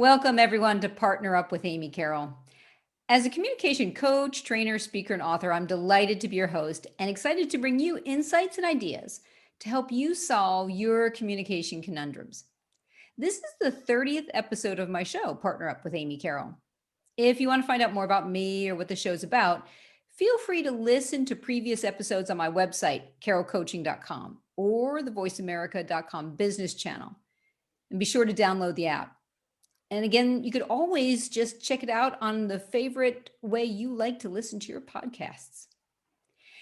Welcome, everyone, to Partner Up with Amy Carroll. As a communication coach, trainer, speaker, and author, I'm delighted to be your host and excited to bring you insights and ideas to help you solve your communication conundrums. This is the 30th episode of my show, Partner Up with Amy Carroll. If you want to find out more about me or what the show's about, feel free to listen to previous episodes on my website, carrollcoaching.com, or the voiceamerica.com business channel. And be sure to download the app. And again, you could always just check it out on the favorite way you like to listen to your podcasts.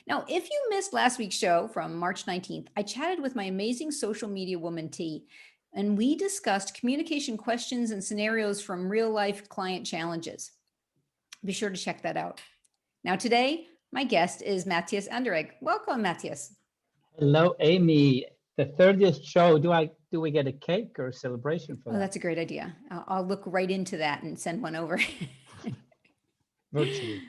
Now, if you missed last week's show from March 19th, I chatted with my amazing social media woman, T, and we discussed communication questions and scenarios from real-life client challenges. Be sure to check that out. Now, today, my guest is Matthias Anderegg. Welcome, Matthias. Hello, Amy. The 30th show. Do we get a cake or a celebration for that? Oh, that's a great idea. I'll look right into that and send one over. Virtually.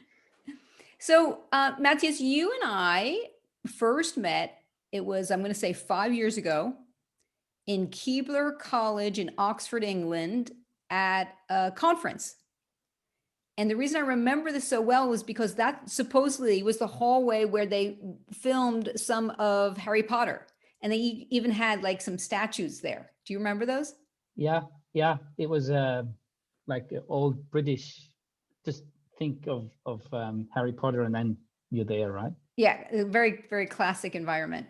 So, Matthias, you and I first met, it was, I'm going to say 5 years ago, in Keebler College in Oxford, England, at a conference. And the reason I remember this so well was because that supposedly was the hallway where they filmed some of Harry Potter. And they even had like some statues there. Do you remember those? Yeah. It was like old British. Just think of Harry Potter, and then you're there, right? Yeah, a very, very classic environment.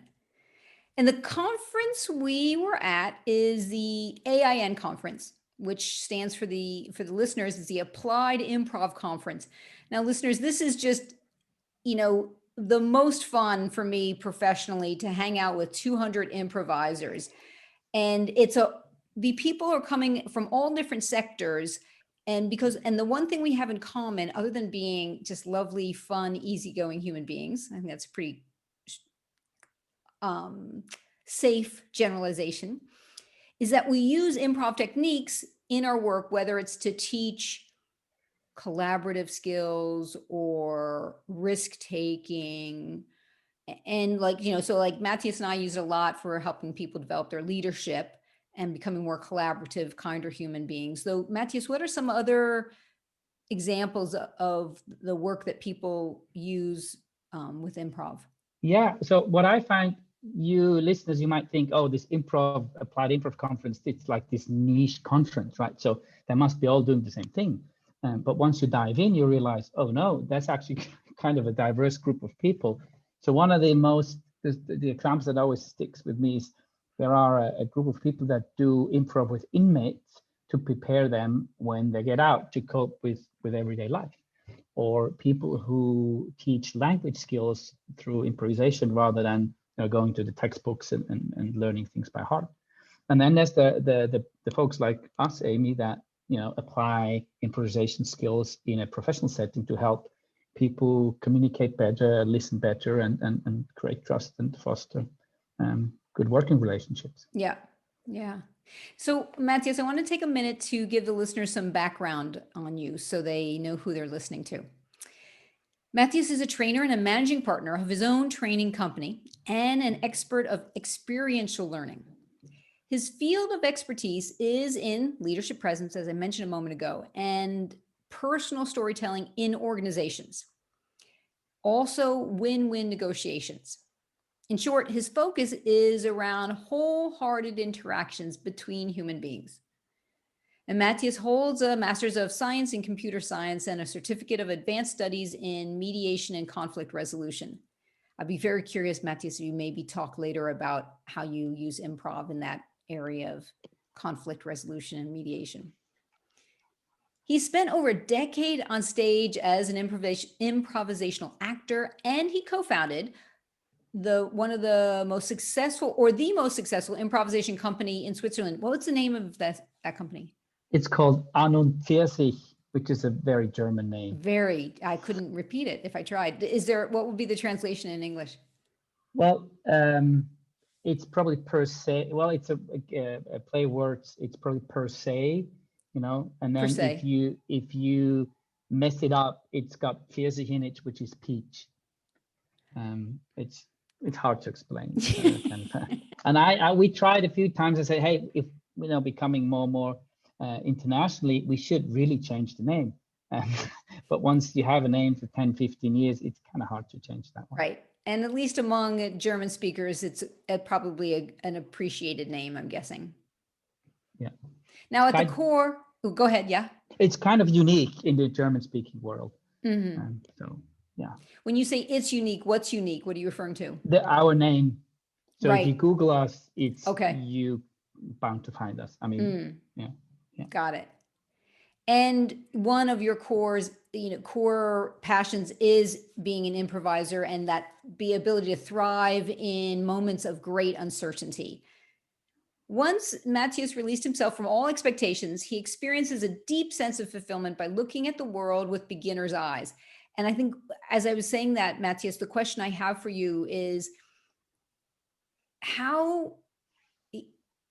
And the conference we were at is the AIN conference, which stands for the listeners, is the Applied Improv Conference. Now, listeners, this is just, the most fun for me professionally to hang out with 200 improvisers. And the people are coming from all different sectors. And the one thing we have in common, other than being just lovely, fun, easygoing human beings, I think that's a pretty safe generalization, is that we use improv techniques in our work, whether it's to teach collaborative skills or risk taking. And so Matthias and I use it a lot for helping people develop their leadership and becoming more collaborative, kinder human beings. So Matthias, what are some other examples of the work that people use with improv? Yeah. So what I find, you listeners, you might think, oh, this applied improv conference, it's like this niche conference, right? So they must be all doing the same thing. But once you dive in, you realize, oh no, that's actually kind of a diverse group of people. So one of the examples that always sticks with me is there are a group of people that do improv with inmates to prepare them when they get out to cope with everyday life, or people who teach language skills through improvisation rather than going to the textbooks and learning things by heart. And then there's the folks like us, Amy, that apply improvisation skills in a professional setting to help people communicate better, listen better, and create trust and foster good working relationships. Yeah. So Matthias, I want to take a minute to give the listeners some background on you so they know who they're listening to. Matthias is a trainer and a managing partner of his own training company and an expert of experiential learning. His field of expertise is in leadership presence, as I mentioned a moment ago, and personal storytelling in organizations. Also, win-win negotiations. In short, his focus is around wholehearted interactions between human beings. And Matthias holds a Master's of Science in Computer Science and a Certificate of Advanced Studies in Mediation and Conflict Resolution. I'd be very curious, Matthias, if you maybe talk later about how you use improv in that area of conflict resolution and mediation. He spent over a decade on stage as an improvisational actor, and he co-founded one of the most successful improvisation company in Switzerland. What's the name of that company? It's called An und für sich, which is a very German name. I couldn't repeat it if I tried. What would be the translation in English? Well, it's probably per se. Well, it's a play words. It's probably per se, and then if you mess it up, it's got Pfirsich in it, which is peach. It's hard to explain. And we tried a few times. I said, hey, if becoming more and more internationally, we should really change the name. But once you have a name for 10, 15 years, it's kind of hard to change that one. Right. And at least among German speakers, it's probably an appreciated name, I'm guessing. Yeah. Now, at the core, go ahead. Yeah. It's kind of unique in the German-speaking world. Mm-hmm. So, yeah. When you say it's unique, what's unique? What are you referring to? Our name. So right. if you Google us, it's okay. You bound to find us. I mean, yeah. Got it. And one of your core passions is being an improviser, and that the ability to thrive in moments of great uncertainty. Once Matthias released himself from all expectations, he experiences a deep sense of fulfillment by looking at the world with beginner's eyes. And I think, as I was saying that, Matthias, the question I have for you is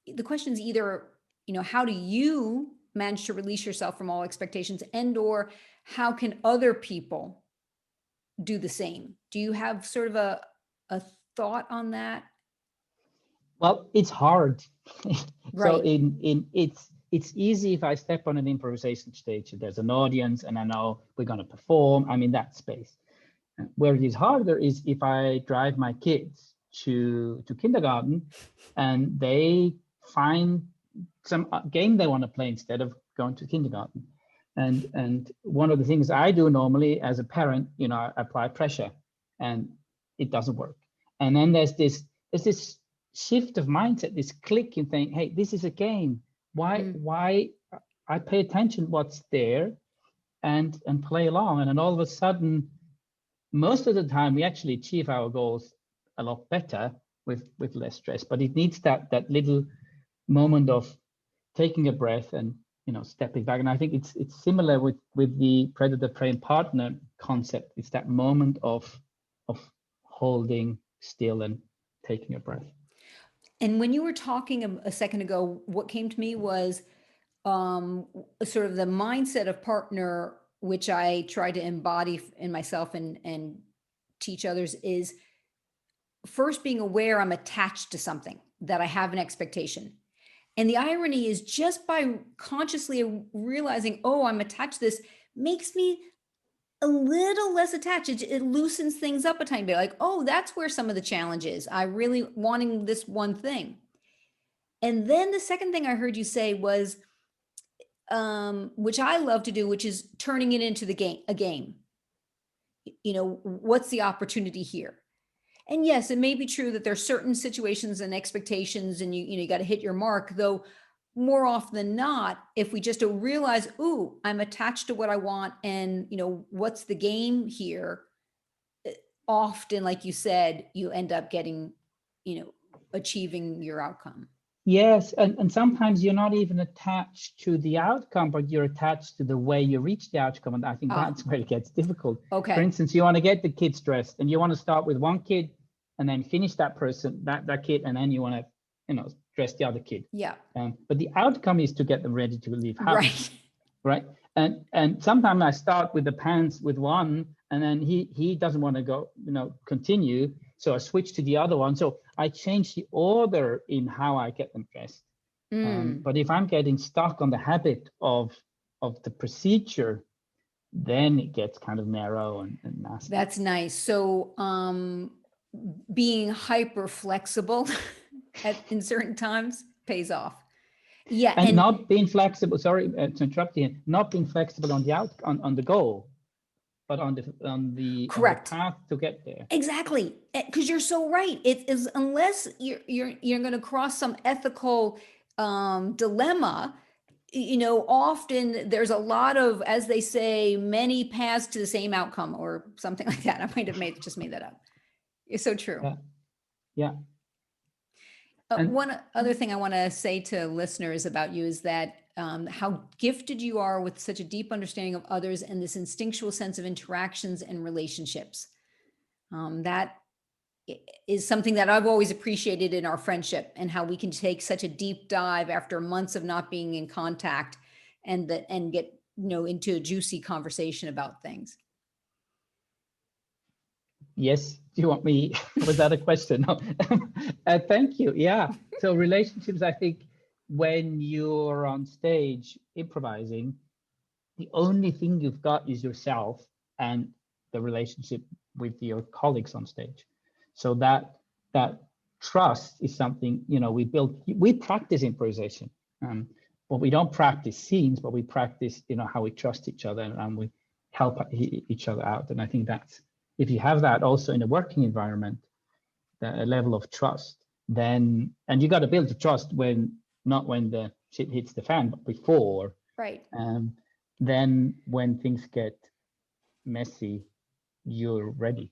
the question is either, how do you manage to release yourself from all expectations, and or how can other people do the same? Do you have sort of a thought on that? Well, it's hard. Right. So it's easy if I step on an improvisation stage, there's an audience and I know we're going to perform, I'm in that space. Where it is harder is if I drive my kids to kindergarten and they find some game they want to play instead of going to kindergarten. And one of the things I do normally as a parent, I apply pressure and it doesn't work. And then there's this shift of mindset, this click in saying, hey, this is a game. Why I pay attention what's there and play along. And then all of a sudden, most of the time we actually achieve our goals a lot better with less stress. But it needs that little moment of taking a breath and stepping back. And I think it's similar with the predator prey and partner concept. It's that moment of holding still and taking a breath. And when you were talking a second ago, what came to me was sort of the mindset of partner, which I try to embody in myself and teach others, is first being aware I'm attached to something, that I have an expectation. And the irony is, just by consciously realizing, oh, I'm attached to this, makes me a little less attached. It loosens things up a tiny bit. Like, oh, that's where some of the challenge is. I really wanting this one thing. And then the second thing I heard you say was, which I love to do, which is turning it into a game. What's the opportunity here? And yes, it may be true that there's certain situations and expectations and you got to hit your mark, though more often than not, if we just realize, ooh, I'm attached to what I want and, what's the game here? Often, like you said, you end up getting, achieving your outcome. Yes, and sometimes you're not even attached to the outcome, but you're attached to the way you reach the outcome. And I think that's where it gets difficult. Okay. For instance, you want to get the kids dressed and you want to start with one kid and then finish that person, that kid, and then you want to, dress the other kid. Yeah. But the outcome is to get them ready to leave house. Right. And sometimes I start with the pants with one and then he doesn't want to go, continue. So I switch to the other one. So I change the order in how I get them dressed. But if I'm getting stuck on the habit of the procedure, then it gets kind of narrow and nasty. That's nice. So being hyper flexible in certain times pays off. Yeah. And not being flexible, sorry to interrupt you, not being flexible on the goal, but on the path to get there. Exactly, because you're so right. It is, unless you're going to cross some ethical dilemma, often there's a lot of, as they say, many paths to the same outcome or something like that. I might have just made that up. It's so true. Yeah. One other thing I want to say to listeners about you is that how gifted you are with such a deep understanding of others and this instinctual sense of interactions and relationships. That is something that I've always appreciated in our friendship, and how we can take such a deep dive after months of not being in contact and get into a juicy conversation about things. Yes. Do you want me? Was that a question? No. Thank you. Yeah. So relationships, I think when you're on stage improvising, the only thing you've got is yourself and the relationship with your colleagues on stage. So that trust is something, we practice improvisation, but we don't practice scenes, but we practice, how we trust each other and we help each other out. And I think that's, if you have that also in a working environment, a level of trust, then, and you got to build the trust not when the shit hits the fan, but before. Right. Then when things get messy, you're ready.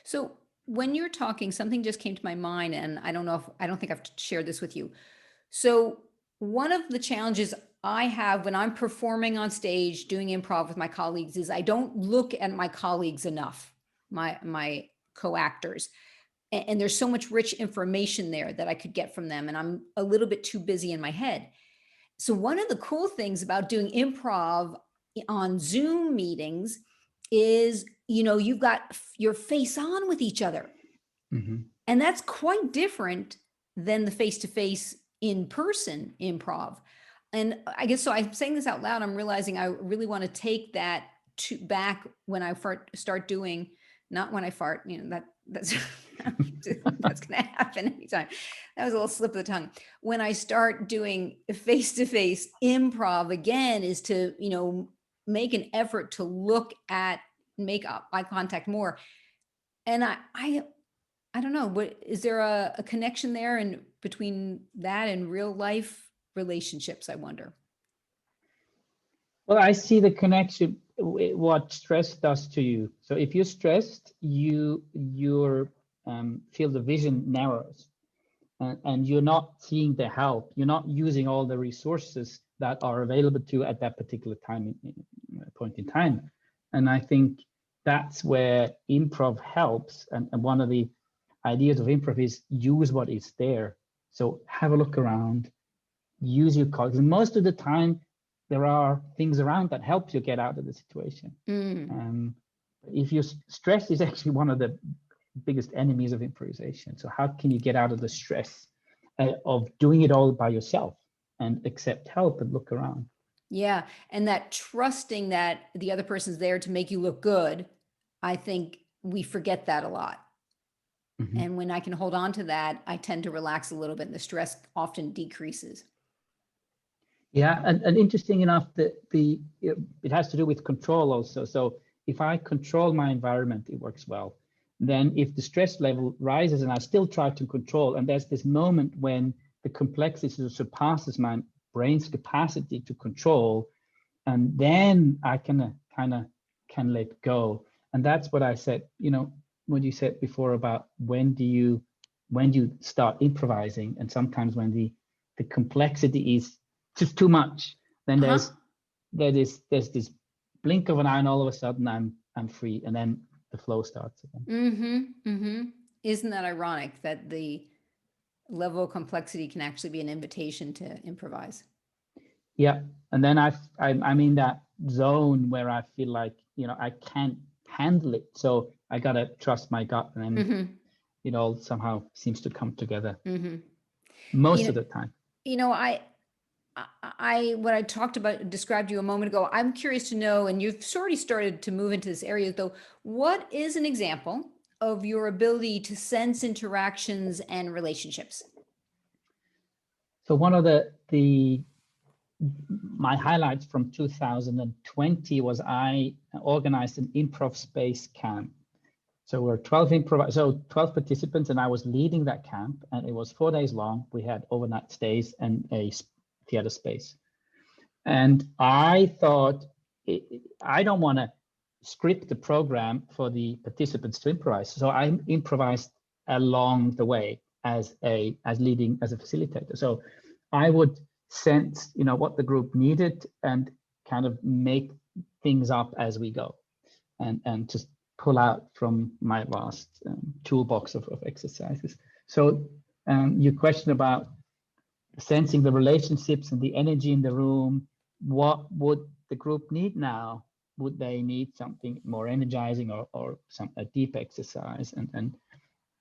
So when you're talking, something just came to my mind, and I don't think I've shared this with you. So one of the challenges I have when I'm performing on stage doing improv with my colleagues is I don't look at my colleagues enough, my co-actors. And there's so much rich information there that I could get from them, and I'm a little bit too busy in my head. So one of the cool things about doing improv on Zoom meetings is, you've got your face on with each other. Mm-hmm. And that's quite different than the face-to-face in-person improv. And I guess, so I'm saying this out loud, I'm realizing I really want to take that back when I start doing, not when I fart, that's that's going to happen anytime. That was a little slip of the tongue. When I start doing face-to-face improv again, is to, make an effort to make eye contact more. And I don't know, what is there a connection there and between that and real life relationships, I wonder? Well, I see the connection with what stress does to you. So if you're stressed, your field of vision narrows, and you're not seeing the help. You're not using all the resources that are available to you at that particular point in time. And I think that's where improv helps. And one of the ideas of improv is use what is there. So have a look around, use your colleagues. And most of the time, there are things around that help you get out of the situation. If you're stressed, is actually one of the biggest enemies of improvisation. So how can you get out of the stress of doing it all by yourself and accept help and look around? Yeah. And that trusting that the other person's there to make you look good, I think we forget that a lot. Mm-hmm. And when I can hold on to that, I tend to relax a little bit and the stress often decreases. Yeah, and interesting enough, it has to do with control also. So if I control my environment, it works well. Then if the stress level rises and I still try to control, and there's this moment when the complexity surpasses my brain's capacity to control, and then I can let go. And that's what I said, what you said before about when do you start improvising, and sometimes when the complexity is just too much, then there's this blink of an eye, and all of a sudden I'm free, and then the flow starts again. Isn't that ironic that the level of complexity can actually be an invitation to improvise? Yeah, and then I'm in that zone where I feel like I can't handle it, so I gotta trust my gut, and then it all somehow seems to come together most of the time. What I described you a moment ago, I'm curious to know, and you've already started to move into this area though, what is an example of your ability to sense interactions and relationships? So one of my highlights from 2020 was I organized an improv space camp. So we're 12 participants, and I was leading that camp, and it was 4 days long. We had overnight stays and a theater space. And I thought, I don't want to script the program for the participants to improvise. So I improvised along the way as a facilitator. So I would sense, what the group needed and kind of make things up as we go, and just pull out from my vast toolbox of exercises. So your question about sensing the relationships and the energy in the room, what would the group need now? Would they need something more energizing or a deep exercise? And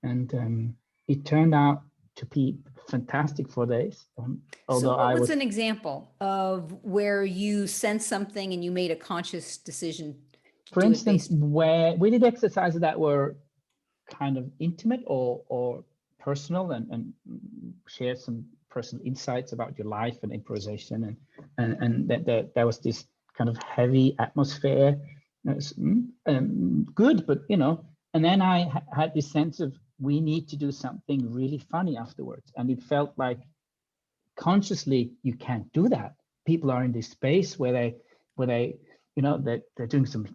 it turned out to be fantastic for days. So Although what I was was, an example of where you sensed something and you made a conscious decision to for do it instance, based? where we did exercises that were kind of intimate or personal and share some personal insights about your life and improvisation, and that there was this kind of heavy atmosphere. It's, good, but and then I had this sense of we need to do something really funny afterwards, and it felt like consciously you can't do that. People are in this space where they they're doing some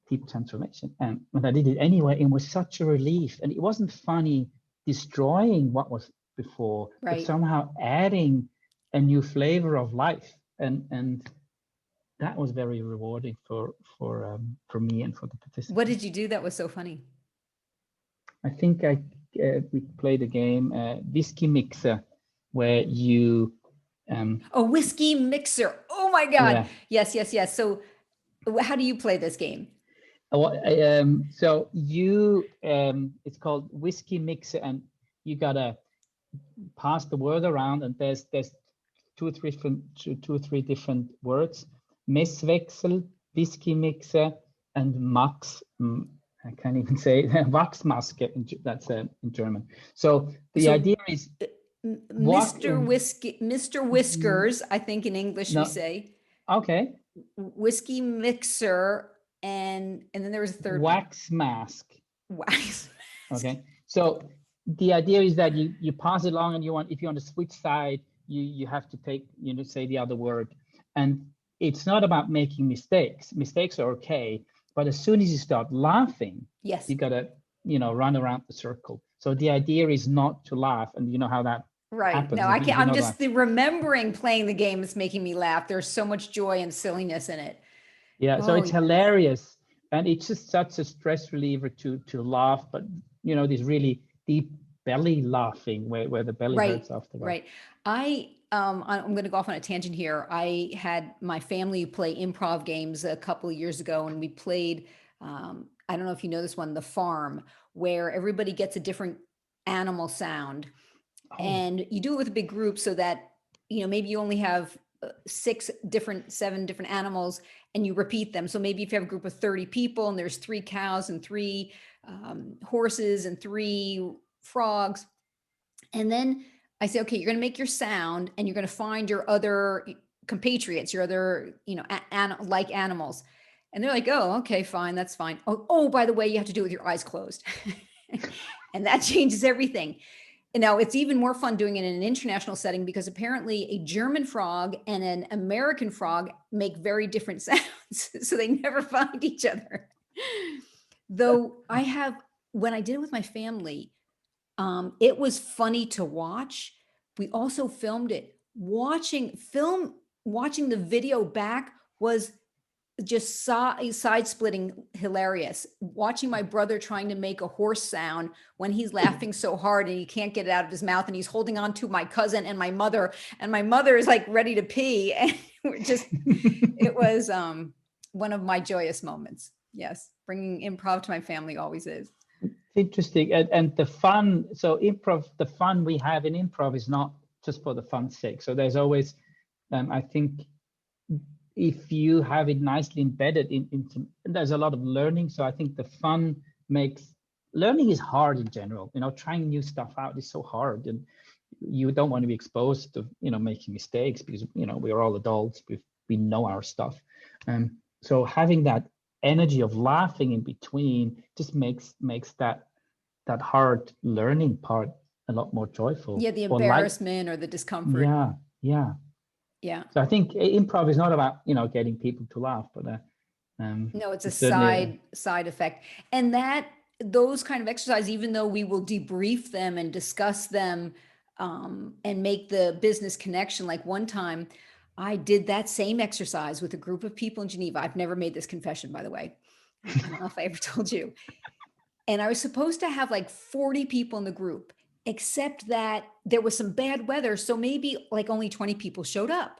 deep transformation, and when I did it anyway, it was such a relief, and it wasn't funny destroying what was before, but Right. somehow adding a new flavor of life, and that was very rewarding for me and for the participants. What did you do that was so funny? I think we played a game, whiskey mixer, where you A whiskey mixer. Oh my God. yeah. Yes. So how do you play this game? So it's called whiskey mixer, and you gotta pass the word around, and there's two or three different words: Messwechsel, whiskey mixer, and Max. I can't even say Wachsmaske. That's in German. So the idea is Mr. Whiskers, I think in English we say. Okay. Whiskey mixer, and then there was a third wax mask. Wax. Okay. So the idea is that you pass it along, and if you want to switch side, you have to take say the other word, and it's not about making mistakes. Mistakes are okay, but as soon as you start laughing, yes, you gotta run around the circle. So the idea is not to laugh, and you know how that happens. No, I can't. I'm just remembering playing the game is making me laugh. There's so much joy and silliness in it. Yeah, so it's hilarious, and it's just such a stress reliever to laugh, but this really deep belly laughing where the belly hurts after that. Right. I'm going to go off on a tangent here. I had my family play improv games a couple of years ago, and we played, I don't know if you know this one, The Farm, where everybody gets a different animal sound. And you do it with a big group so that, maybe you only have 7 different animals, and you repeat them. So maybe if you have a group of 30 people and there's 3 cows and 3 horses and 3 frogs. And then I say, okay, you're going to make your sound, and you're going to find your other compatriots, your other, like animals. And they're like, oh, okay, fine. That's fine. Oh, by the way, you have to do it with your eyes closed. And that changes everything. And now it's even more fun doing it in an international setting, because apparently a German frog and an American frog make very different sounds. So they never find each other. Though when I did it with my family, it was funny to watch. We also filmed it. Watching the video back was just side-splitting hilarious. Watching my brother trying to make a horse sound when he's laughing so hard and he can't get it out of his mouth, and he's holding on to my cousin and my mother is like ready to pee, and it was one of my joyous moments. Yes, bringing improv to my family always is. Interesting. And the fun, so the fun we have in improv is not just for the fun's sake. So there's always, I think, if you have it nicely embedded there's a lot of learning. So I think the fun learning is hard in general. Trying new stuff out is so hard, and you don't want to be exposed to making mistakes, because we're all adults. We know our stuff. So having that energy of laughing in between just makes that hard learning part a lot more joyful. Yeah, the embarrassment or the discomfort. Yeah. So I think improv is not about getting people to laugh, but no, it's a side effect. And those kind of exercises, even though we will debrief them and discuss them and make the business connection. Like one time, I did that same exercise with a group of people in Geneva. I've never made this confession, by the way. I don't know if I ever told you. And I was supposed to have like 40 people in the group, except that there was some bad weather. So maybe like only 20 people showed up.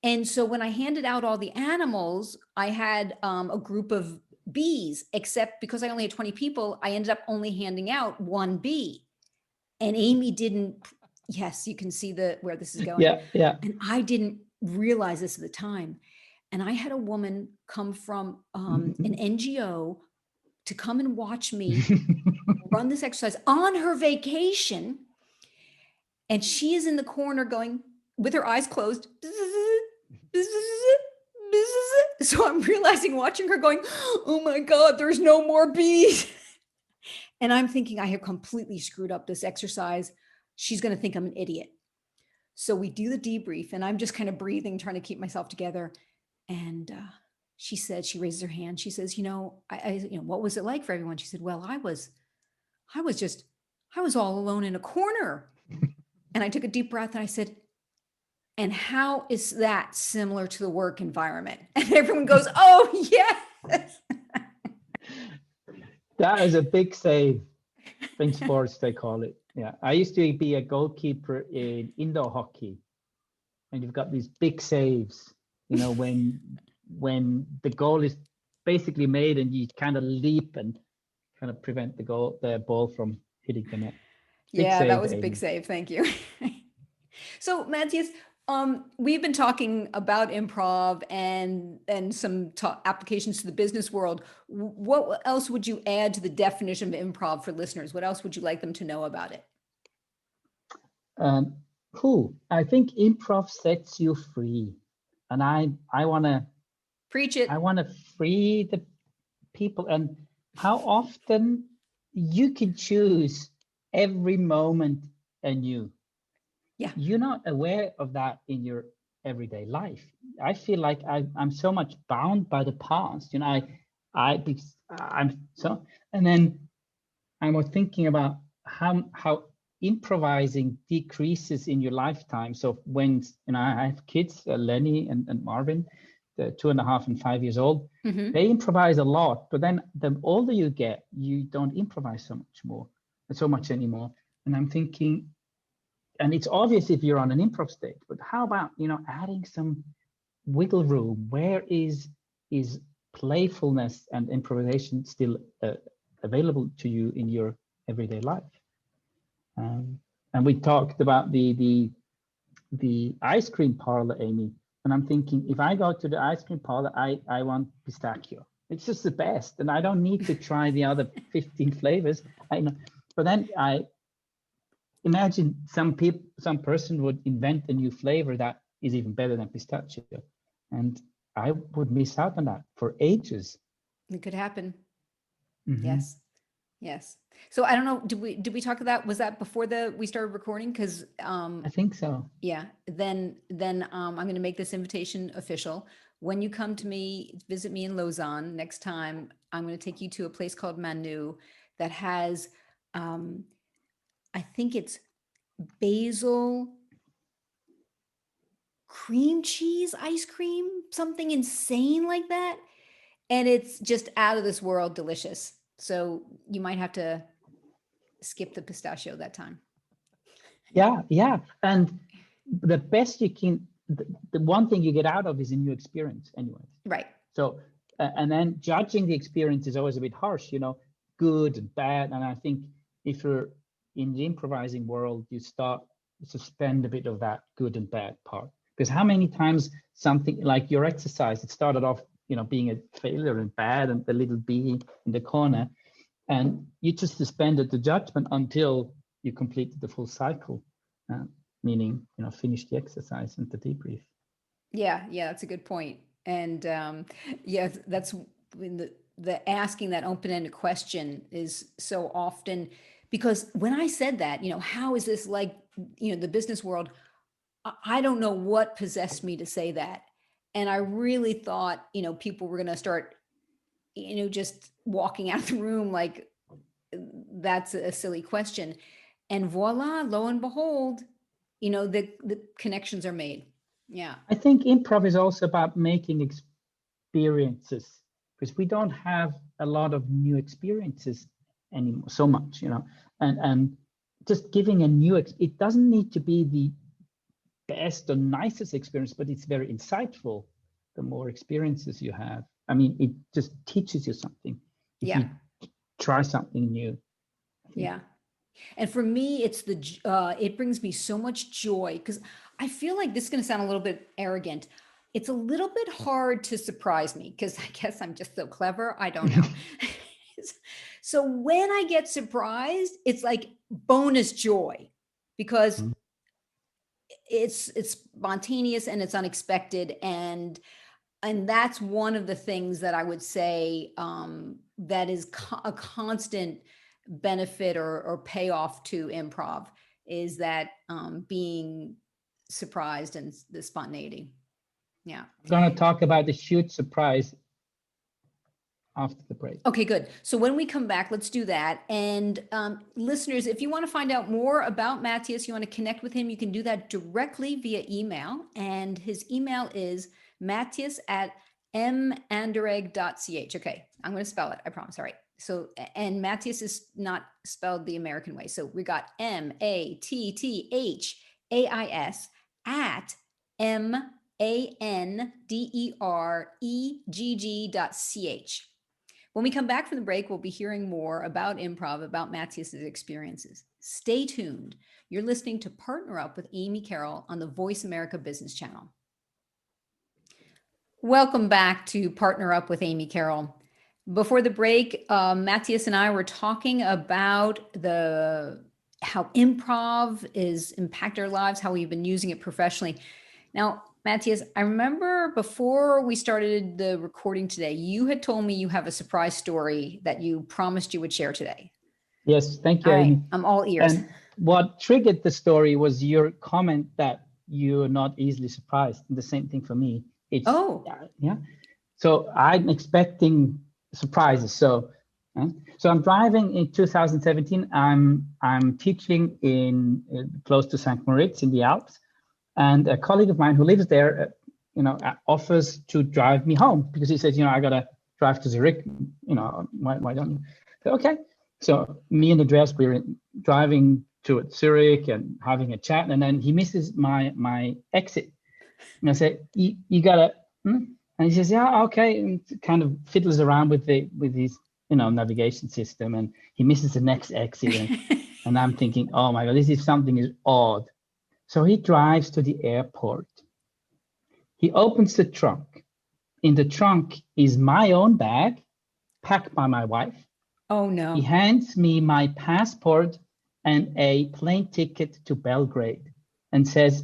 And so when I handed out all the animals, I had a group of bees, except because I only had 20 people, I ended up only handing out 1 bee. And Amy didn't yes, you can see where this is going. Yeah, yeah. And I didn't realize this at the time. And I had a woman come from an NGO to come and watch me run this exercise on her vacation. And she is in the corner going with her eyes closed. So I'm realizing, watching her going, oh my God, there's no more bees. And I'm thinking, I have completely screwed up this exercise. She's going to think I'm an idiot. So we do the debrief, and I'm just kind of breathing, trying to keep myself together. And she said, she raises her hand. She says, what was it like for everyone? She said, well, I was all alone in a corner. And I took a deep breath and I said, and how is that similar to the work environment? And everyone goes, oh, yes. That is a big save in sports, they call it. Yeah. I used to be a goalkeeper in indoor hockey. And you've got these big saves, when the goal is basically made and you kind of leap and kind of prevent the ball from hitting the net. Yeah, that was a big save. Thank you. So, Matthias, we've been talking about improv and some applications to the business world. What else would you add to the definition of improv for listeners? What else would you like them to know about it? Cool. I think improv sets you free, and I want to preach it. I want to free the people, and how often you can choose every moment anew. Yeah. You're not aware of that in your everyday life. I feel like I'm so much bound by the past. I'm so, and then I was thinking about how improvising decreases in your lifetime. So when I have kids, Lenny and Marvin, the 2.5 and 5 years old, they improvise a lot. But then the older you get, you don't improvise so much anymore. And I'm thinking, and it's obvious if you're on an improv stage, but how about adding some wiggle room? Where is playfulness and improvisation still available to you in your everyday life? And we talked about the ice cream parlor, Amy, and I'm thinking, if I go to the ice cream parlor, I want pistachio. It's just the best, and I don't need to try the other 15 flavors. But then I imagine some person would invent a new flavor that is even better than pistachio, and I would miss out on that for ages. It could happen. Yes. So I don't know. Did we talk about, was that before we started recording? Because I think so. Yeah. Then I'm going to make this invitation official. When you come to visit me in Lausanne next time, I'm going to take you to a place called Manu that has, I think it's basil cream cheese ice cream, something insane like that. And it's just out of this world delicious. So you might have to skip the pistachio that time. Yeah. And the best you can, the one thing you get out of is a new experience anyway. Right. So, and then judging the experience is always a bit harsh, good and bad. And I think if you're in the improvising world, you start to suspend a bit of that good and bad part. Because how many times something like your exercise, it started off, being a failure and bad and the little bee in the corner, and you just suspended the judgment until you completed the full cycle, meaning, finish the exercise and the debrief. Yeah, that's a good point. And that's when the asking that open-ended question is so often, because when I said that, how is this like, the business world? I don't know what possessed me to say that. And I really thought, people were going to start, just walking out of the room like, that's a silly question. And voila, lo and behold, the connections are made. Yeah. I think improv is also about making experiences, because we don't have a lot of new experiences anymore, so much, and just giving a new, it doesn't need to be the best or nicest experience, but it's very insightful the more experiences you have. I mean, it just teaches you something if you try something new. Yeah. And for me, it's it brings me so much joy because I feel like this is going to sound a little bit arrogant. It's a little bit hard to surprise me because I guess I'm just so clever. I don't know. So when I get surprised, it's like bonus joy because it's spontaneous and it's unexpected, and that's one of the things that I would say that is a constant benefit or payoff to improv is that being surprised and the spontaneity. Yeah. I'm going to talk about the huge surprise after the break. Okay, good. So when we come back, let's do that. And listeners, if you want to find out more about Matthias, you want to connect with him, you can do that directly via email. And his email is matthias@manderegg.ch. Okay, I'm going to spell it. I promise. All right. So, and Matthias is not spelled the American way. So we got MATTHAIS at MANDEREGG.ch. When we come back from the break, we'll be hearing more about improv, about Matthias's experiences. Stay tuned. You're listening to Partner Up with Amy Carroll on the Voice America Business Channel. Welcome back to Partner Up with Amy Carroll. Before the break, Matthias and I were talking about how improv is impacted our lives, how we've been using it professionally. Now, Matthias, I remember before we started the recording today, you had told me you have a surprise story that you promised you would share today. Yes, thank you, All right, Amy. I'm all ears. And what triggered the story was your comment that you're not easily surprised. The same thing for me. Yeah. So I'm expecting surprises. So I'm driving in 2017. I'm teaching in close to St. Moritz in the Alps. And a colleague of mine who lives there, offers to drive me home because he says, I got to drive to Zurich. Why don't you? So, okay. So me and Andreas, we were driving to Zurich and having a chat. And then he misses my exit. And I said, you got to, and he says, yeah, okay. And kind of fiddles around with his, navigation system. And he misses the next exit. And I'm thinking, oh my God, this is something is odd. So he drives to the airport. He opens the trunk. In the trunk is my own bag, packed by my wife. Oh, no. He hands me my passport and a plane ticket to Belgrade and says,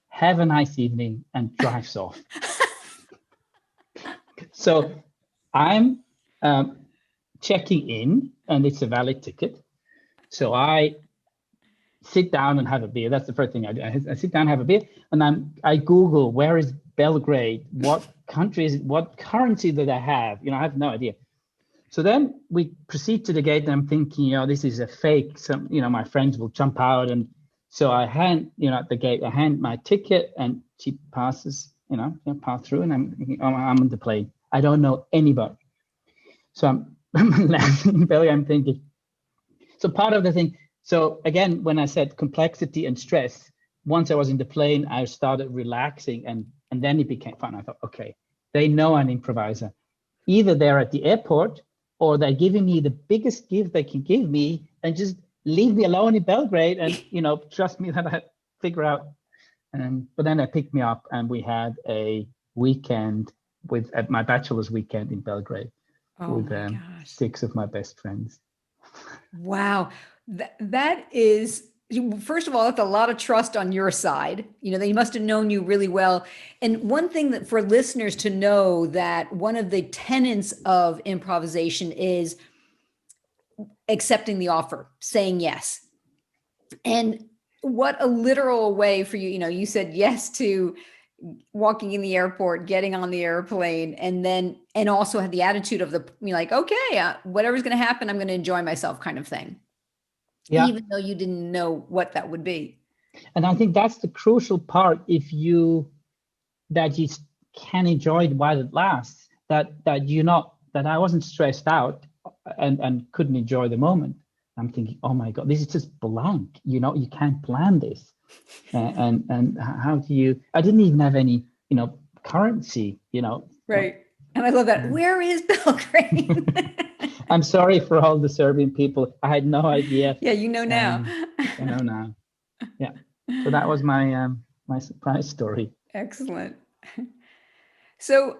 have a nice evening, and drives off. So I'm checking in, and it's a valid ticket. So I sit down and have a beer. That's the first thing I do. I sit down, have a beer, and I Google where is Belgrade, what country is it, what currency do they have? I have no idea. So then we proceed to the gate, and I'm thinking, this is a fake. Some, my friends will jump out, and so I hand, at the gate, I hand my ticket, and she passes, pass through, and I'm thinking, I'm on the plane. I don't know anybody. So I'm landing in Belgrade. I'm thinking. So part of the thing. So again, when I said complexity and stress, once I was in the plane, I started relaxing, and then it became fun. I thought, okay, they know I'm an improviser. Either they're at the airport or they're giving me the biggest gift they can give me and just leave me alone in Belgrade and, trust me that I figure out. But then they picked me up, and we had a weekend at my bachelor's weekend in Belgrade with 6 of my best friends. Wow. That is, first of all, that's a lot of trust on your side. They must have known you really well. And one thing that for listeners to know, that one of the tenets of improvisation is accepting the offer, saying yes. And what a literal way for you, you said yes to walking in the airport, getting on the airplane, and also had the attitude of okay, whatever's going to happen, I'm going to enjoy myself kind of thing. Yeah. Even though you didn't know what that would be. And I think that's the crucial part. That you can enjoy it while it lasts, that I wasn't stressed out and couldn't enjoy the moment. I'm thinking, oh my God, this is just blank. You can't plan this. And how do you, I didn't even have any, currency, Right. And I love that. Where is Belgrade? I'm sorry for all the Serbian people. I had no idea. Yeah, you know now. I know now. Yeah. So that was my my surprise story. Excellent. So,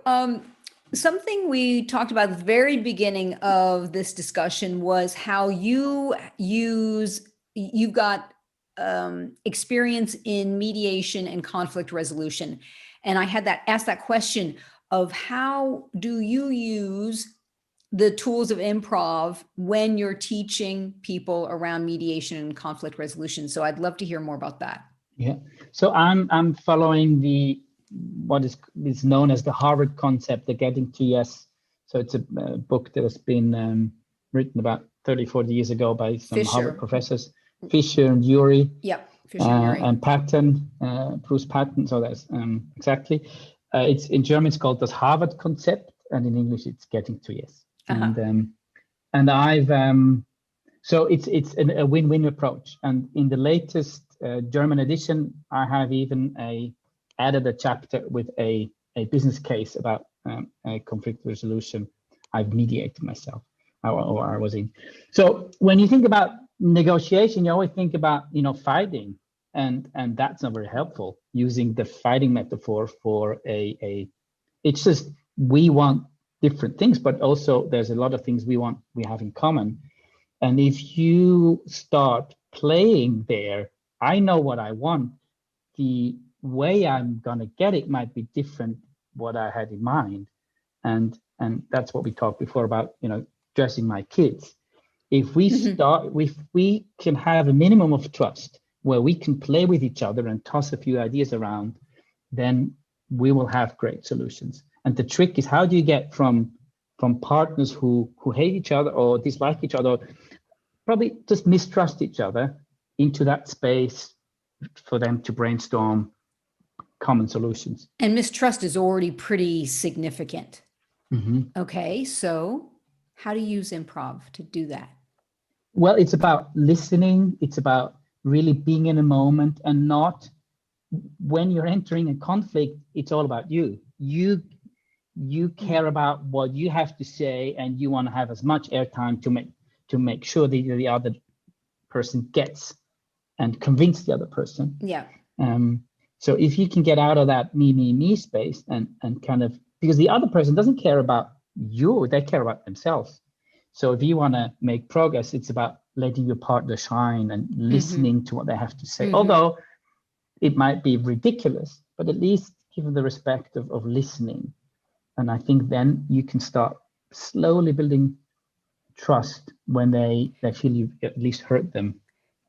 something we talked about at the very beginning of this discussion was how you've got experience in mediation and conflict resolution. And I had asked that question of how do you use the tools of improv when you're teaching people around mediation and conflict resolution. So I'd love to hear more about that. Yeah. So I'm following what is known as the Harvard concept, the getting to yes. So it's a book that has been written about 30, 40 years ago by some Fisher. Harvard professors, Fisher and Urey. Yep. Fisher and Urey. And Patton, Bruce Patton. So that's exactly. It's in German. It's called das Harvard concept, and in English it's getting to yes. And I've so it's a win-win approach. And in the latest German edition, I have even added a chapter with a business case about a conflict resolution I've mediated myself, or I was in. So when you think about negotiation, you always think about fighting, and that's not very helpful. Using the fighting metaphor for it's just we want different things, but also there's a lot of things we have in common. And if you start playing there, I know what I want. The way I'm gonna get it might be different what I had in mind, and that's what we talked before about dressing my kids. If we if we can have a minimum of trust where we can play with each other and toss a few ideas around, then we will have great solutions. And the trick is, how do you get from partners who hate each other or dislike each other, or probably just mistrust each other, into that space for them to brainstorm common solutions. And mistrust is already pretty significant. Mm-hmm. Okay, so how do you use improv to do that? Well, it's about listening. It's about really being in a moment, and not when you're entering a conflict, it's all about you. You care about what you have to say, and you want to have as much airtime to make sure that the other person gets and convince the other person. Yeah. So if you can get out of that me space and kind of, because the other person doesn't care about you, they care about themselves. So if you want to make progress, it's about letting your partner shine and listening to what they have to say. Although it might be ridiculous, but at least give them the respect of listening. And I think then you can start slowly building trust when they feel you at least heard them.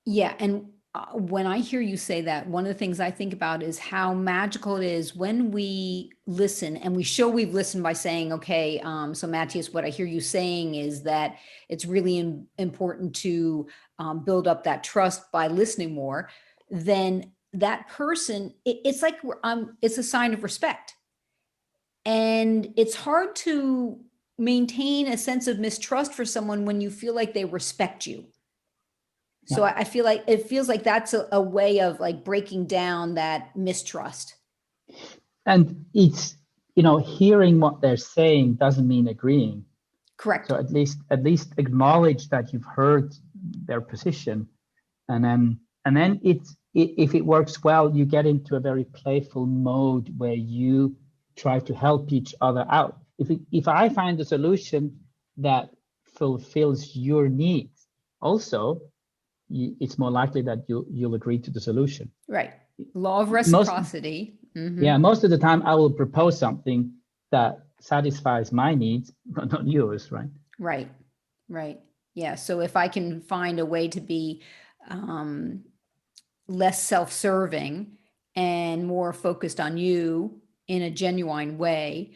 Yeah. And when I hear you say that, one of the things I think about is how magical it is when we listen, and we show we've listened by saying, okay, so Matthias, what I hear you saying is that it's really important to build up that trust by listening more. Then that person, it's like it's a sign of respect. And it's hard to maintain a sense of mistrust for someone when you feel like they respect you. So I feel like it feels like that's a way of like breaking down that mistrust. And it's, hearing what they're saying doesn't mean agreeing. Correct. So at least acknowledge that you've heard their position, and then if it works well, you get into a very playful mode where you try to help each other out. If I find a solution that fulfills your needs, also, it's more likely that you'll agree to the solution. Right. Law of reciprocity. Yeah, most of the time I will propose something that satisfies my needs, but not yours, right? Right. Yeah. So if I can find a way to be less self-serving and more focused on you in a genuine way,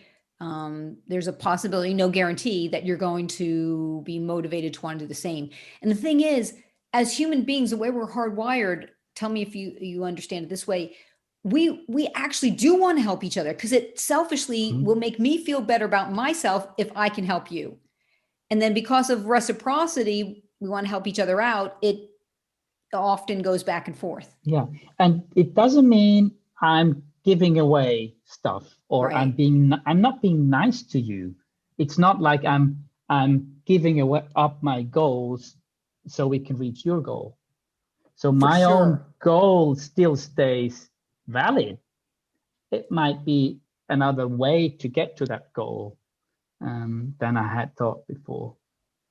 there's a possibility, no guarantee, that you're going to be motivated to want to do the same. And the thing is, as human beings, the way we're hardwired, tell me if you understand it this way, we actually do want to help each other, because it selfishly will make me feel better about myself if I can help you. And then because of reciprocity, we want to help each other out. It often goes back and forth. Yeah. And it doesn't mean I'm giving away stuff, or Right. I'm not being nice to you. It's not like I'm I'm giving up my goals so we can reach your goal. So my own goal still stays valid. It might be another way to get to that goal than I had thought before.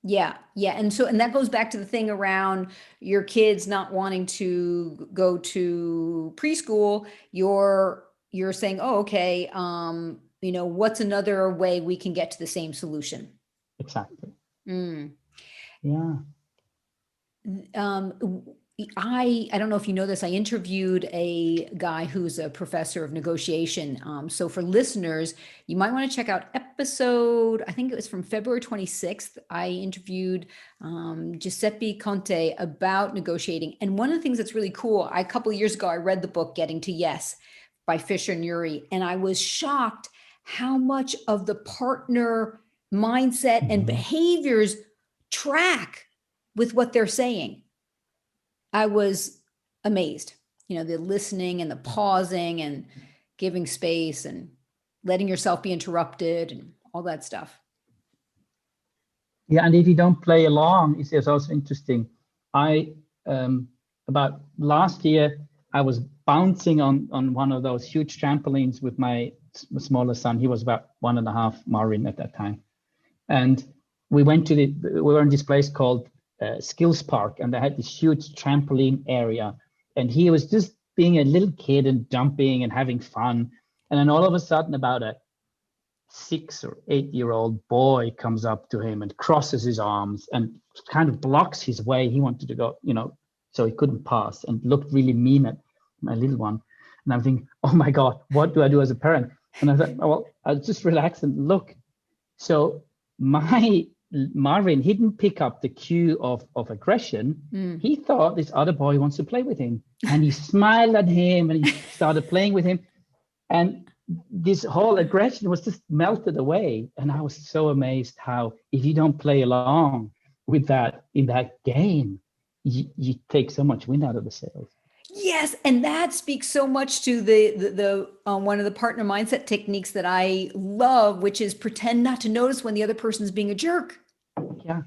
Yeah. Yeah. And that goes back to the thing around your kids not wanting to go to preschool. You're saying, oh, okay, what's another way we can get to the same solution? Exactly. Mm. Yeah. I don't know if you know this, I interviewed a guy who's a professor of negotiation. So for listeners, you might want to check out episode, I think it was from February 26th. I interviewed Giuseppe Conte about negotiating. And one of the things that's really cool, a couple of years ago, I read the book Getting to Yes by Fisher and Uri, and I was shocked how much of the partner mindset and behaviors track with what they're saying. I was amazed, the listening and the pausing and giving space and letting yourself be interrupted and all that stuff. Yeah, and if you don't play along, it's also interesting. About last year, I was bouncing on one of those huge trampolines with my smaller son. He was about 1.5 Marvin at that time. And we were in this place called Skills Park, and they had this huge trampoline area, and he was just being a little kid and jumping and having fun. And then all of a sudden, about a 6 or 8-year-old boy comes up to him and crosses his arms and kind of blocks his way. He wanted to go, so he couldn't pass, and looked really mean at my little one. And I'm thinking, oh my God, what do I do as a parent? And I thought, well, I'll just relax and look. So my Marvin, he didn't pick up the cue of aggression. He thought this other boy wants to play with him, and he smiled at him and he started playing with him. And this whole aggression was just melted away. And I was so amazed how, if you don't play along with that in that game, you take so much wind out of the sails. Yes, and that speaks so much to the one of the partner mindset techniques that I love, which is pretend not to notice when the other person's being a jerk. Yeah.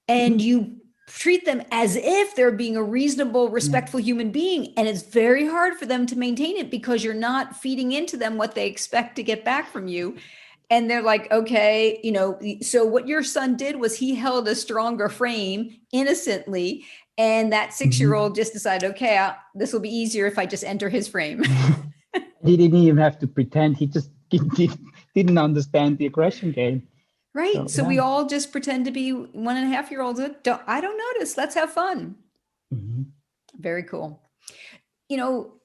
And you treat them as if they're being a reasonable, respectful human being. And it's very hard for them to maintain it because you're not feeding into them what they expect to get back from you. And they're like, okay, so what your son did was he held a stronger frame innocently. And that 6-year-old just decided, okay, this will be easier if I just enter his frame. He didn't even have to pretend. He just didn't understand the aggression game. Right. So we all just pretend to be 1.5-year-olds. I don't notice. Let's have fun. Very cool.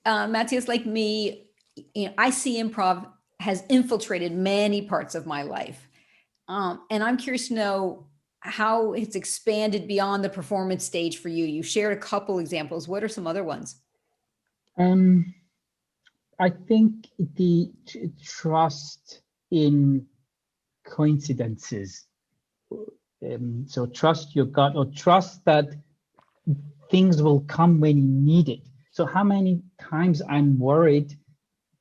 Matthias, like me, I see improv has infiltrated many parts of my life. And I'm curious to know how it's expanded beyond the performance stage for you. You shared a couple examples. What are some other ones? I think the trust in coincidences. So trust your gut, or trust that things will come when you need it. So how many times I'm worried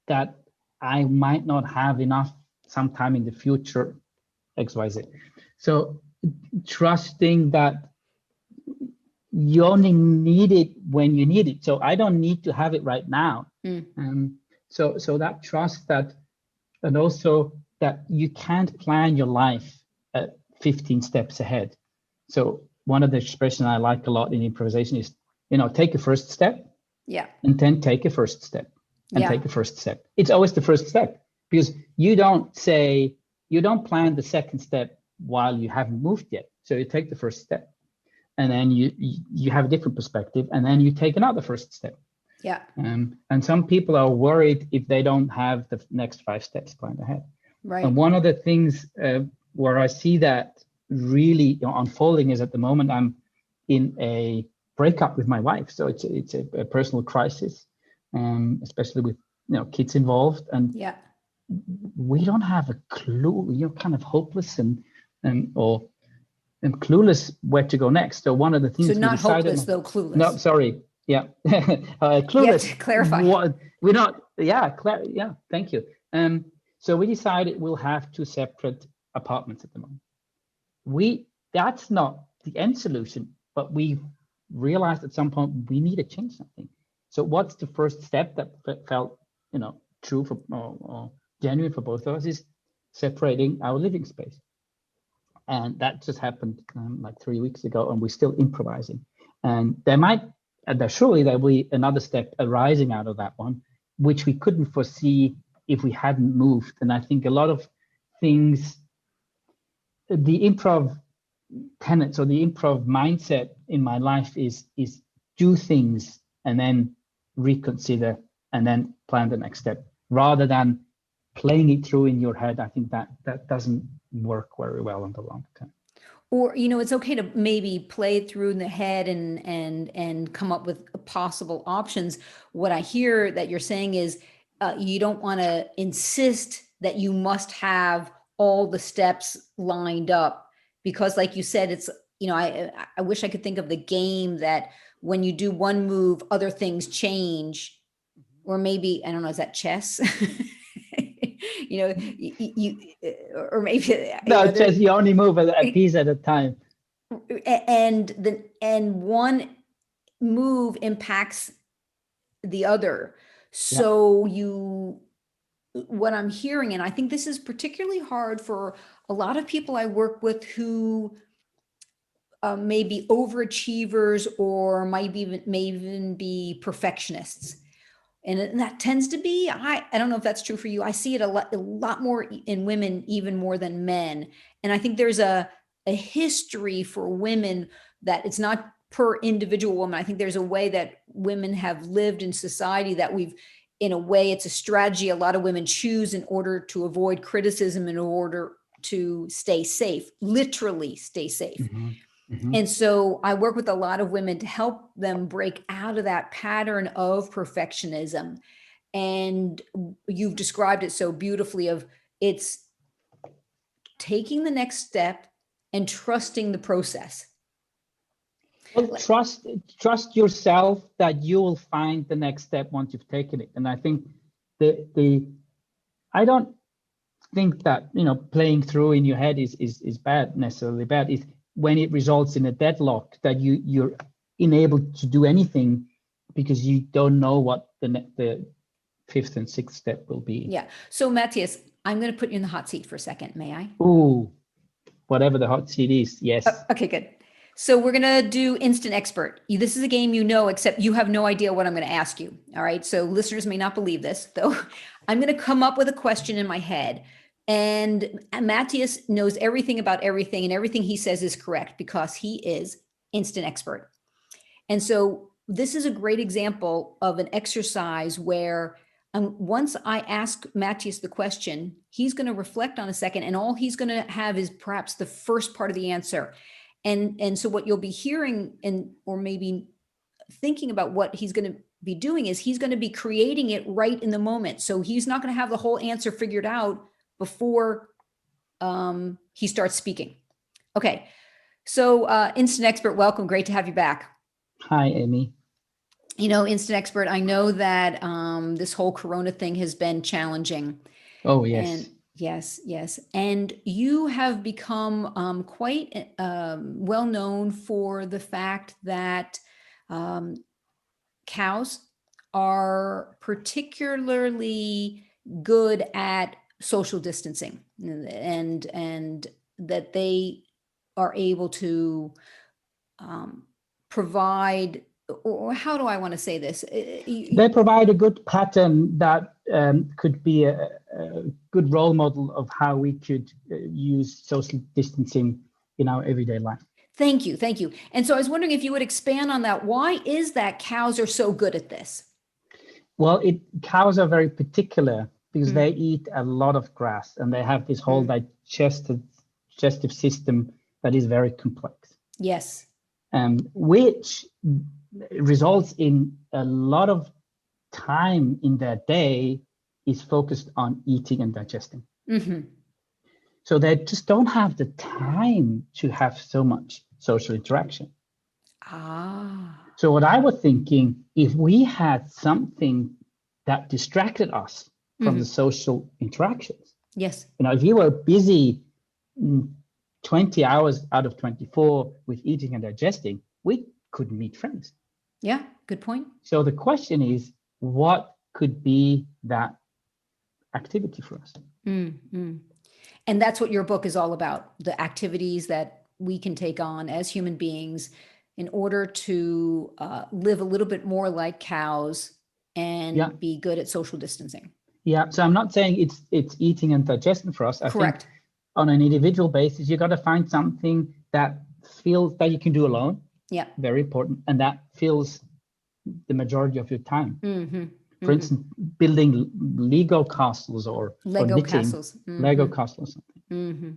that I might not have enough sometime in the future, XYZ. So trusting that you only need it when you need it. So I don't need to have it right now. So that trust that, and also that you can't plan your life 15 steps ahead. So one of the expressions I like a lot in improvisation is, take a first step. Yeah. And then take a first step. And take a first step. It's always the first step, because you don't plan the second step while you haven't moved yet. So you take the first step, and then you have a different perspective, and then you take another first step. Yeah. And some people are worried if they don't have the next 5 steps planned ahead. Right. And one of the things where I see that really unfolding is, at the moment I'm in a breakup with my wife. So it's a personal crisis, especially with kids involved, and we don't have a clue. You're kind of hopeless and clueless where to go next. So one of the things. So not hopeless, though clueless. No, sorry. Yeah, clueless. You have to clarify. We're not. Yeah, yeah. Thank you. So we decided we'll have 2 separate apartments at the moment. that's not the end solution, but we realized at some point we need to change something. So what's the first step that felt, true for or genuine for both of us is separating our living space. And that just happened like 3 weeks ago, and we're still improvising. And surely there will be another step arising out of that one, which we couldn't foresee if we hadn't moved. And I think a lot of things, the improv tenets or the improv mindset in my life is do things and then reconsider and then plan the next step, rather than playing it through in your head. I think that doesn't work very well in the long term. Or, it's okay to maybe play it through in the head and come up with possible options. What I hear that you're saying is you don't want to insist that you must have all the steps lined up, because like you said, it's, I wish I could think of the game that when you do one move, other things change. Or maybe, I don't know, is that chess? Or maybe chess, you only move a piece at a time. And one move impacts the other. So what I'm hearing, and I think this is particularly hard for a lot of people I work with who may be overachievers or may even be perfectionists. And that tends to be, I don't know if that's true for you. I see it a lot more in women, even more than men. And I think there's a history for women that it's not per individual woman. I think there's a way that women have lived in society that in a way, it's a strategy a lot of women choose in order to avoid criticism, in order to stay safe, literally stay safe. Mm-hmm. Mm-hmm. And so I work with a lot of women to help them break out of that pattern of perfectionism. And you've described it so beautifully of it's taking the next step and trusting the process. Well, trust yourself that you will find the next step once you've taken it. And I think I don't think that, playing through in your head is bad, necessarily bad. It's when it results in a deadlock that you're unable to do anything because you don't know what the fifth and sixth step will be. Yeah. So Matthias, I'm going to put you in the hot seat for a second. May I? Ooh, whatever the hot seat is. Yes. Okay, good. So we're going to do Instant Expert. This is a game except you have no idea what I'm going to ask you. All right. So listeners may not believe this, though. I'm going to come up with a question in my head. And Matthias knows everything about everything, and everything he says is correct because he is Instant Expert. And so this is a great example of an exercise where once I ask Matthias the question, he's going to reflect on a second, and all he's going to have is perhaps the first part of the answer. And so what you'll be hearing or maybe thinking about what he's going to be doing is he's going to be creating it right in the moment. So he's not going to have the whole answer figured out before he starts speaking. Okay. So Instant Expert, welcome. Great to have you back. Hi, Amy. Instant Expert, I know that this whole Corona thing has been challenging. Oh, yes. And yes. And you have become quite well known for the fact that cows are particularly good at social distancing, and that they are able to provide, or how do I want to say this? They provide a good pattern that could be a good role model of how we could use social distancing in our everyday life. Thank you. And so I was wondering if you would expand on that. Why is that cows are so good at this? Well, cows are very particular because they eat a lot of grass, and they have this whole digestive system that is very complex. Yes. Which results in a lot of time in their day is focused on eating and digesting. Mm-hmm. So they just don't have the time to have so much social interaction. So what I was thinking, if we had something that distracted us from the social interactions. Yes. If you were busy 20 hours out of 24 with eating and digesting, we couldn't meet friends. Yeah, good point. So the question is, what could be that activity for us? Mm-hmm. And that's what your book is all about, the activities that we can take on as human beings in order to live a little bit more like cows and be good at social distancing. Yeah. So I'm not saying it's eating and digestion for us. I Correct. think on an individual basis, you got to find something that feels that you can do alone. Yeah. Very important. And that fills the majority of your time. Mm-hmm. For instance, building Lego castles or Lego knitting, castles. Mm-hmm. Lego castles or something. Mm-hmm.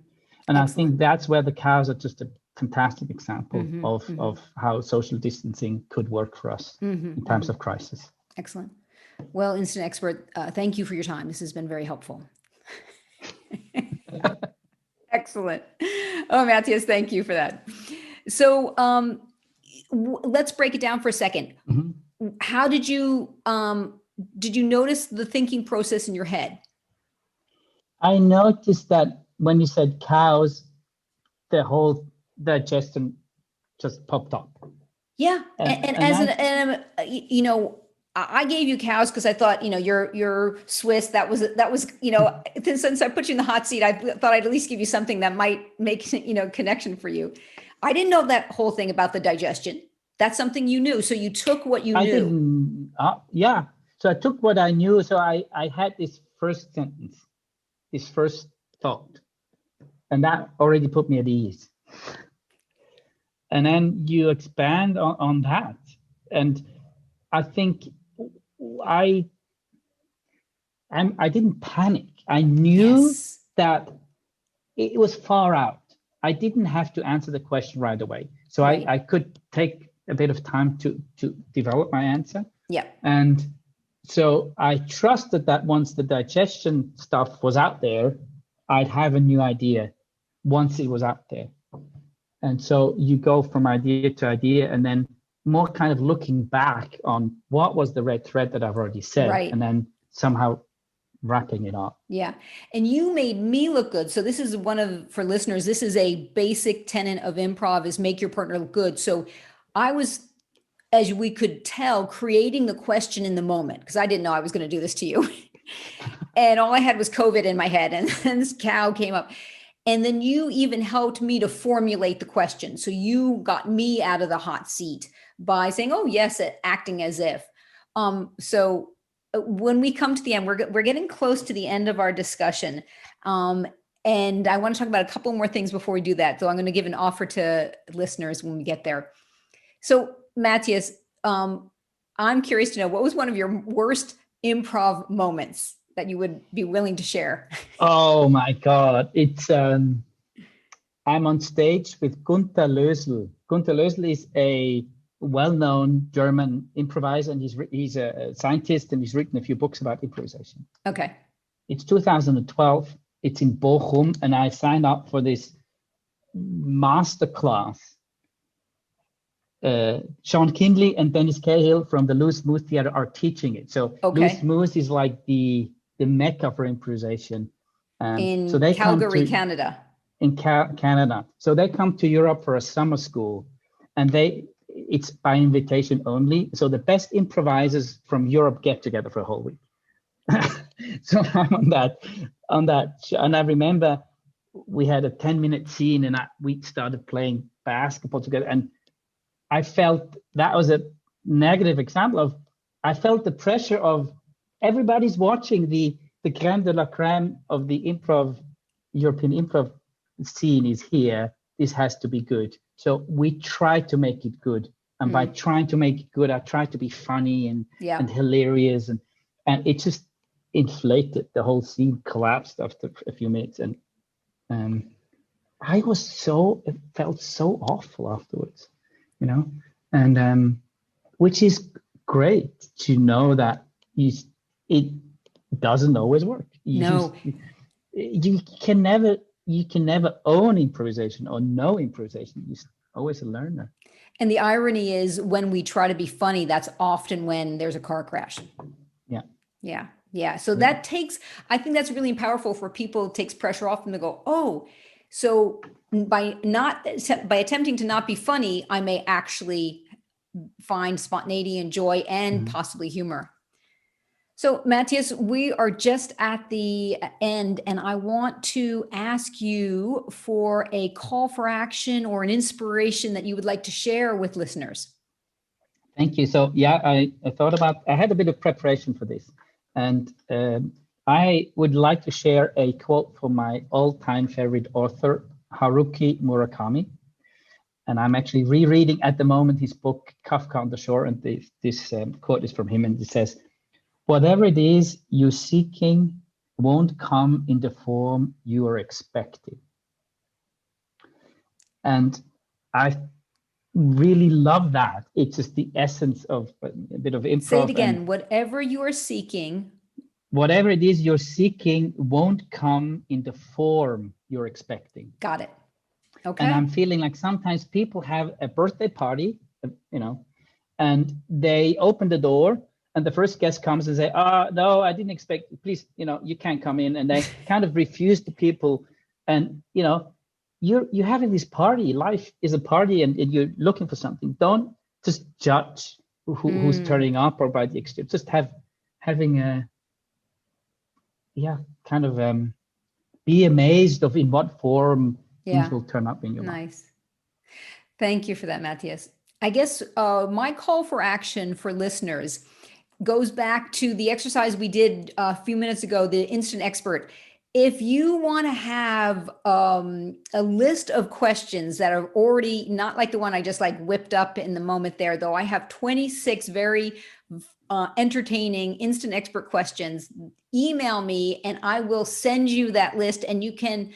And Excellent. I think that's where the cows are just a fantastic example Mm-hmm. of how social distancing could work for us in times of crisis. Excellent. Well, Instant Expert, thank you for your time. This has been very helpful. Excellent. Oh, Matthias, thank you for that. So let's break it down for a second. Mm-hmm. How did you notice the thinking process in your head? I noticed that when you said cows, the whole digestion just popped up. Yeah, and you know, I gave you cows because I thought, you know, you're Swiss. That was you know, since I put you in the hot seat, I thought I'd at least give you something that might make, you know, connection for you. I didn't know that whole thing about the digestion. That's something you knew. So you took what you knew. Yeah. So I took what I knew. So I had this first sentence, this first thought, and that already put me at ease. And then you expand on that. And I think I didn't panic. I knew that it was far out. I didn't have to answer the question right away. So I could take a bit of time to develop my answer. Yeah. And so I trusted that once the digestion stuff was out there, I'd have a new idea once it was out there. And so you go from idea to idea, and then more kind of looking back on what was the red thread that I've already said, and then somehow wrapping it up. Yeah. And you made me look good. So this is for listeners, this is a basic tenet of improv, is make your partner look good. So I was, as we could tell, creating the question in the moment, because I didn't know I was going to do this to you. And all I had was COVID in my head, and then this cow came up. And then you even helped me to formulate the question. So you got me out of the hot seat by saying, oh, yes, acting as if. So when we come to the end, we're getting close to the end of our discussion. And I want to talk about a couple more things before we do that. So I'm going to give an offer to listeners when we get there. So Matthias, I'm curious to know, what was one of your worst improv moments that you would be willing to share? Oh my God. It's I'm on stage with Gunther Lösl. Gunther Lösl is a well-known German improviser, and he's a scientist, and he's written a few books about improvisation. Okay. It's 2012. It's in Bochum, and I signed up for this masterclass. Sean Kindley and Dennis Cahill from the Loose Moose Theater are teaching it. So Loose Moose is like the mecca for improvisation. In so they Calgary, Canada. In Canada. So they come to Europe for a summer school, and it's by invitation only. So the best improvisers from Europe get together for a whole week. So I'm on that show. And I remember we had a 10-minute scene, and we started playing basketball together. And I felt that was a negative example of, I felt the pressure of everybody's watching the creme de la creme of the European improv scene is here. This has to be good. So we try to make it good. And by trying to make it good, I try to be funny and hilarious. And it just inflated. The whole scene collapsed after a few minutes. And it felt so awful afterwards, you know? And which is great to know that it doesn't always work. You can never own improvisation or know improvisation. You're always a learner. And the irony is, when we try to be funny, that's often when there's a car crash. Yeah. So I think that's really powerful for people. It takes pressure off them to go, oh, so by attempting to not be funny, I may actually find spontaneity and joy and possibly humor. So, Matthias, we are just at the end, and I want to ask you for a call for action or an inspiration that you would like to share with listeners. Thank you. So, yeah, I had a bit of preparation for this, and I would like to share a quote from my all-time favorite author, Haruki Murakami. And I'm actually rereading at the moment his book, Kafka on the Shore, and this quote is from him, and it says, "Whatever it is you're seeking won't come in the form you are expecting." And I really love that. It's just the essence of a bit of improv. Say it again. Whatever you are seeking. Whatever it is you're seeking won't come in the form you're expecting. Got it. Okay. And I'm feeling like sometimes people have a birthday party, and they open the door and the first guest comes and say, no, I didn't expect, please, you can't come in. And they kind of refuse the people. And, you're having this party. Life is a party, and you're looking for something. Don't just judge who's turning up or by the exterior. Just having a, kind of be amazed of in what form things will turn up in your life. Nice. Thank you for that, Matthias. I guess my call for action for listeners goes back to the exercise we did a few minutes ago, the instant expert. If you want to have a list of questions that are already not like the one I just whipped up in the moment there, though I have 26 very entertaining instant expert questions, email me and I will send you that list, and you can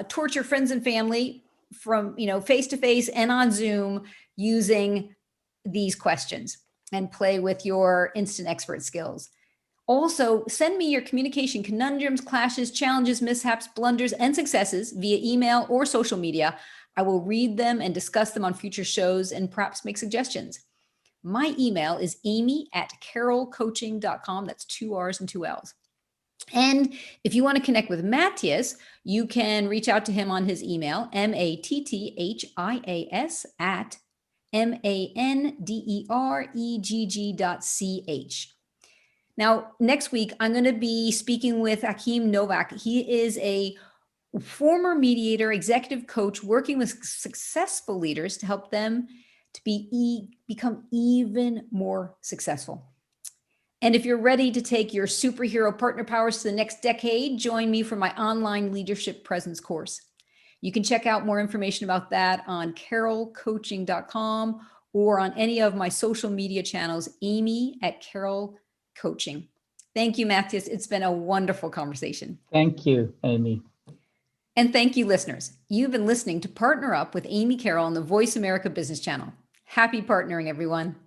torture friends and family from, face to face and on Zoom using these questions and play with your instant expert skills. Also, send me your communication conundrums, clashes, challenges, mishaps, blunders, and successes via email or social media. I will read them and discuss them on future shows and perhaps make suggestions. My email is amy@carrollcoaching.com. That's 2 R's and 2 L's. And if you want to connect with Matthias, you can reach out to him on his email, mathias@manderegg.ch. Now, next week, I'm going to be speaking with Hakeem Novak. He is a former mediator, executive coach, working with successful leaders to help them to become even more successful. And if you're ready to take your superhero partner powers to the next decade, join me for my online leadership presence course. You can check out more information about that on carrollcoaching.com or on any of my social media channels, amy@carrollcoaching. Thank you, Matthias. It's been a wonderful conversation. Thank you, Amy. And thank you, listeners. You've been listening to Partner Up with Amy Carroll on the Voice America Business Channel. Happy partnering, everyone.